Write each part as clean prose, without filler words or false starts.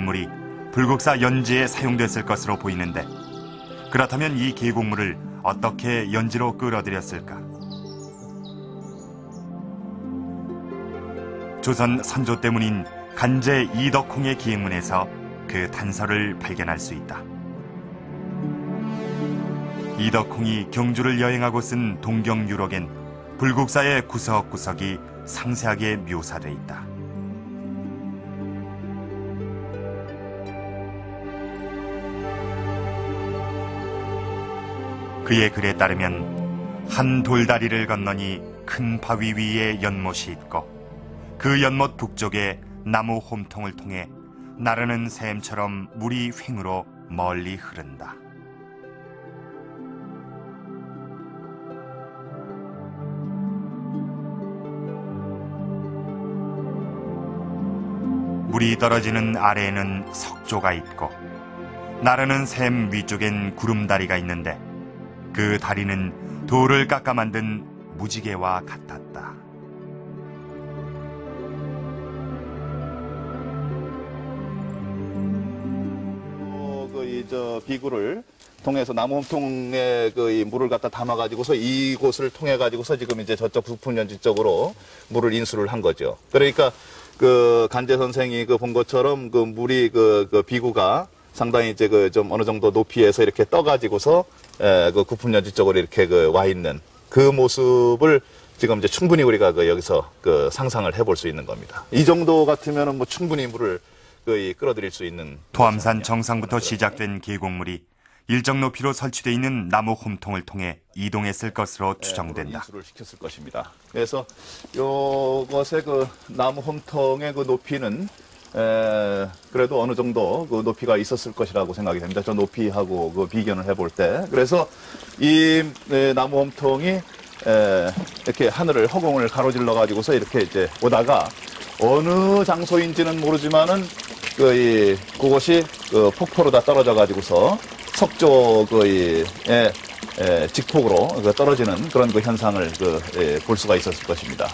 물이 불국사 연지에 사용됐을 것으로 보이는데, 그렇다면 이 계곡물을 어떻게 연지로 끌어들였을까? 조선 선조 때문인 간제 이덕홍의 기행문에서 그 단서를 발견할 수 있다. 이덕홍이 경주를 여행하고 쓴 동경유록엔 불국사의 구석구석이 상세하게 묘사돼 있다. 그의 글에 따르면 한 돌다리를 건너니 큰 바위 위에 연못이 있고 그 연못 북쪽에 나무 홈통을 통해 나르는 샘처럼 물이 횡으로 멀리 흐른다. 물이 떨어지는 아래에는 석조가 있고 나르는 샘 위쪽엔 구름다리가 있는데 그 다리는 돌을 깎아 만든 무지개와 같았다. 저 비구를 통해서 나무 홈통에 이 물을 갖다 담아가지고서 이곳을 통해가지고서 지금 이제 저쪽 북풍연지 쪽으로 물을 인수를 한 거죠. 그러니까 그 간제 선생이 본 것처럼 그 물이 그 비구가 상당히 이제 좀 어느 정도 높이에서 이렇게 떠가지고서 그 구품연지 쪽으로 이렇게 와 있는 그 모습을 지금 이제 충분히 우리가 여기서 상상을 해볼 수 있는 겁니다. 이 정도 같으면은 뭐 충분히 물을 끌어들일 수 있는. 토암산 정상부터 시작된 계곡물이 일정 높이로 설치되어 있는 나무 홈통을 통해 이동했을 것으로 추정된다. 인수를 시켰을 것입니다. 그래서 요것의 나무 홈통의 높이는 그래도 어느 정도 높이가 있었을 것이라고 생각이 됩니다. 저 높이하고 비견을 해볼 때. 그래서 이 나무 홈통이 이렇게 하늘을 허공을 가로질러 가지고서 이렇게 이제 오다가 어느 장소인지는 모르지만은 그것이 폭포로 다 떨어져 가지고서 석조 직폭으로 떨어지는 그런 현상을 볼 수가 있었을 것입니다.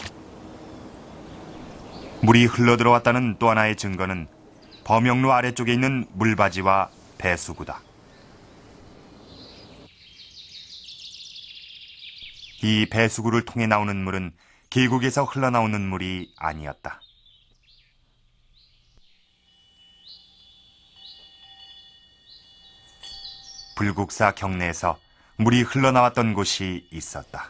물이 흘러들어왔다는 또 하나의 증거는 범영로 아래쪽에 있는 물바지와 배수구다. 이 배수구를 통해 나오는 물은 계곡에서 흘러나오는 물이 아니었다. 불국사 경내에서 물이 흘러나왔던 곳이 있었다.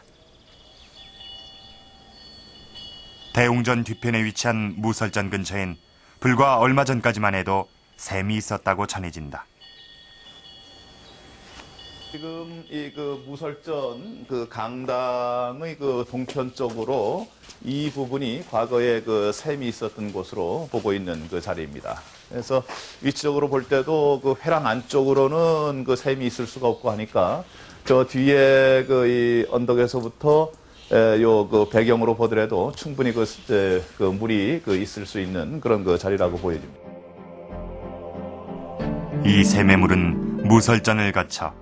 대웅전 뒤편에 위치한 무설전 근처엔 불과 얼마 전까지만 해도 샘이 있었다고 전해진다. 지금 이 무설전 강당의 동편 쪽으로 이 부분이 과거에 샘이 있었던 곳으로 보고 있는 자리입니다. 그래서 위치적으로 볼 때도 회랑 안쪽으로는 샘이 있을 수가 없고 하니까 저 뒤에 이 언덕에서부터 배경으로 보더라도 충분히 물이 있을 수 있는 그런 자리라고 보여집니다. 이 샘의 물은 무설전을 거쳐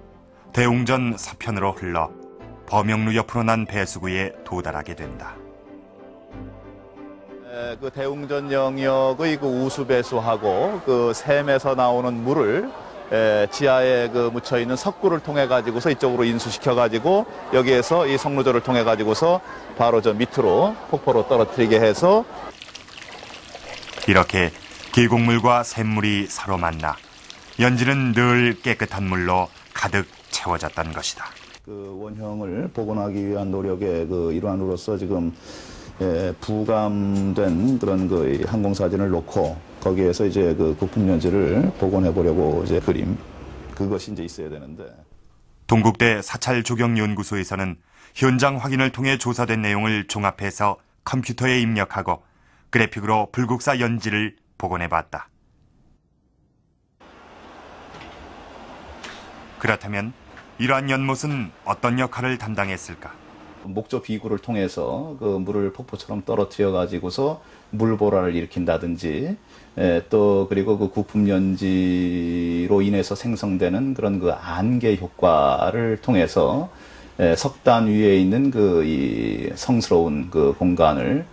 대웅전 서편으로 흘러 범영루 옆으로 난 배수구에 도달하게 된다. 대웅전 영역의 우수배수하고 샘에서 나오는 물을 지하에 묻혀 있는 석굴을 통해 가지고서 이쪽으로 인수시켜 가지고 여기에서 이 성루조를 통해 가지고서 바로 저 밑으로 폭포로 떨어뜨리게 해서 이렇게 계곡물과 샘물이 서로 만나 연지는 늘 깨끗한 물로 가득 채워졌던 것이다. 원형을 복원하기 위한 노력의 일환으로서 지금 부감된 그런 항공사진을 놓고 거기에서 이제 구품연지를 복원해 보려고 이제 그림 그것이 이제 있어야 되는데. 동국대 사찰조경연구소에서는 현장 확인을 통해 조사된 내용을 종합해서 컴퓨터에 입력하고 그래픽으로 불국사 연지를 복원해 봤다. 그렇다면 이러한 연못은 어떤 역할을 담당했을까? 목조 비구를 통해서 물을 폭포처럼 떨어뜨려 가지고서 물보라를 일으킨다든지 또 그리고 구품연지로 인해서 생성되는 그런 안개 효과를 통해서 석단 위에 있는 이 성스러운 공간을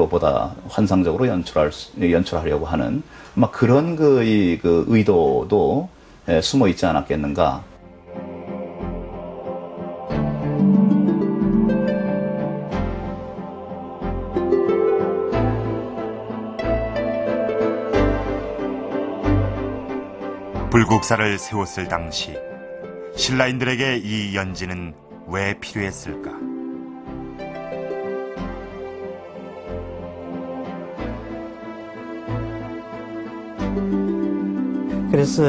보다 환상적으로 연출하려고 하는 아마 그런 그 의도도 숨어 있지 않았겠는가. 불국사를 세웠을 당시 신라인들에게 이 연지는 왜 필요했을까? 그래서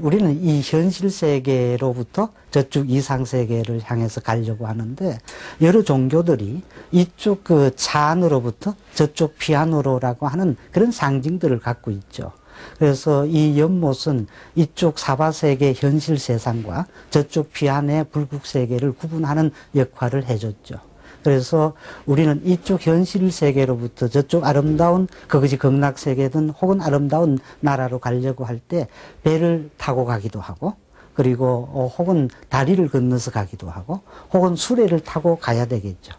우리는 이 현실 세계로부터 저쪽 이상 세계를 향해서 가려고 하는데, 여러 종교들이 이쪽 그 찬으로부터 저쪽 피안으로라고 하는 그런 상징들을 갖고 있죠. 그래서 이 연못은 이쪽 사바세계 현실 세상과 저쪽 피안의 불국세계를 구분하는 역할을 해줬죠. 그래서 우리는 이쪽 현실 세계로부터 저쪽 아름다운 그것이 극락세계든 혹은 아름다운 나라로 가려고 할 때 배를 타고 가기도 하고, 그리고 혹은 다리를 건너서 가기도 하고, 혹은 수레를 타고 가야 되겠죠.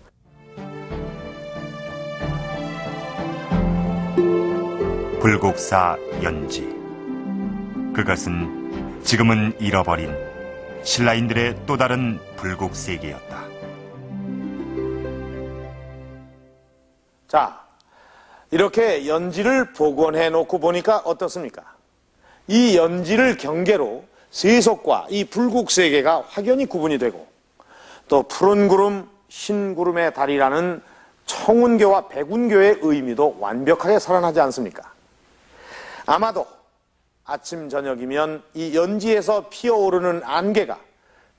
불국사 연지. 그것은 지금은 잃어버린 신라인들의 또 다른 불국세계였다. 자, 이렇게 연지를 복원해 놓고 보니까 어떻습니까? 이 연지를 경계로 세속과 이 불국세계가 확연히 구분이 되고, 또 푸른 구름, 흰 구름의 달이라는 청운교와 백운교의 의미도 완벽하게 살아나지 않습니까? 아마도 아침 저녁이면 이 연지에서 피어오르는 안개가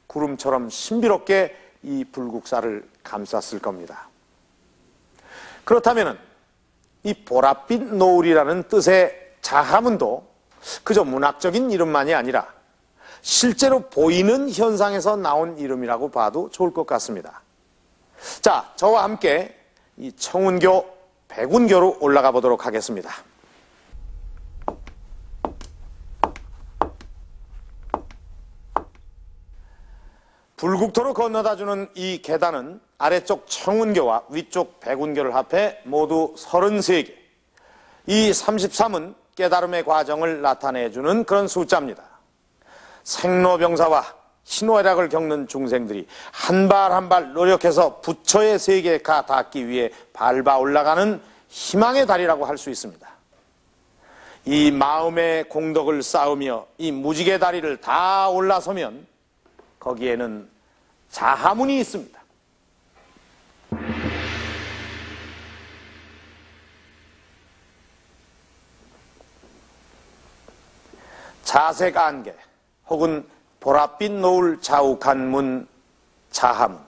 구름처럼 신비롭게 이 불국사를 감쌌을 겁니다. 그렇다면 이 보랏빛 노을이라는 뜻의 자하문도 그저 문학적인 이름만이 아니라 실제로 보이는 현상에서 나온 이름이라고 봐도 좋을 것 같습니다. 자, 저와 함께 이 청운교, 백운교로 올라가 보도록 하겠습니다. 불국토로 건너다주는 이 계단은 아래쪽 청운교와 위쪽 백운교를 합해 모두 33개. 이 33은 깨달음의 과정을 나타내주는 그런 숫자입니다. 생로병사와 희노애락을 겪는 중생들이 한 발 한 발 노력해서 부처의 세계에 가 닿기 위해 밟아 올라가는 희망의 달이라고 할 수 있습니다. 이 마음의 공덕을 쌓으며 이 무지개 다리를 다 올라서면 거기에는 자하문이 있습니다. 자색 안개 혹은 보랏빛 노을 자욱한 문, 자하문.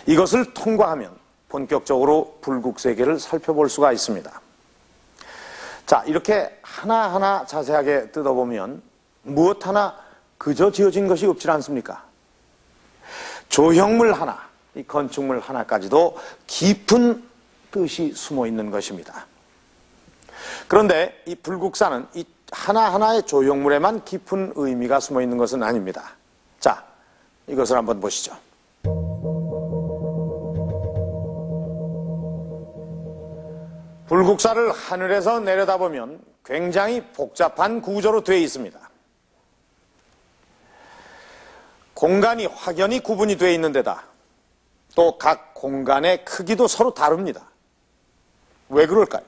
이것을 통과하면 본격적으로 불국세계를 살펴볼 수가 있습니다. 자, 이렇게 하나하나 자세하게 뜯어보면 무엇 하나 그저 지어진 것이 없지 않습니까? 조형물 하나, 이 건축물 하나까지도 깊은 뜻이 숨어 있는 것입니다. 그런데 이 불국사는 이 하나하나의 조형물에만 깊은 의미가 숨어 있는 것은 아닙니다. 자, 이것을 한번 보시죠. 불국사를 하늘에서 내려다보면 굉장히 복잡한 구조로 되어 있습니다. 공간이 확연히 구분이 되어 있는 데다 또 각 공간의 크기도 서로 다릅니다. 왜 그럴까요?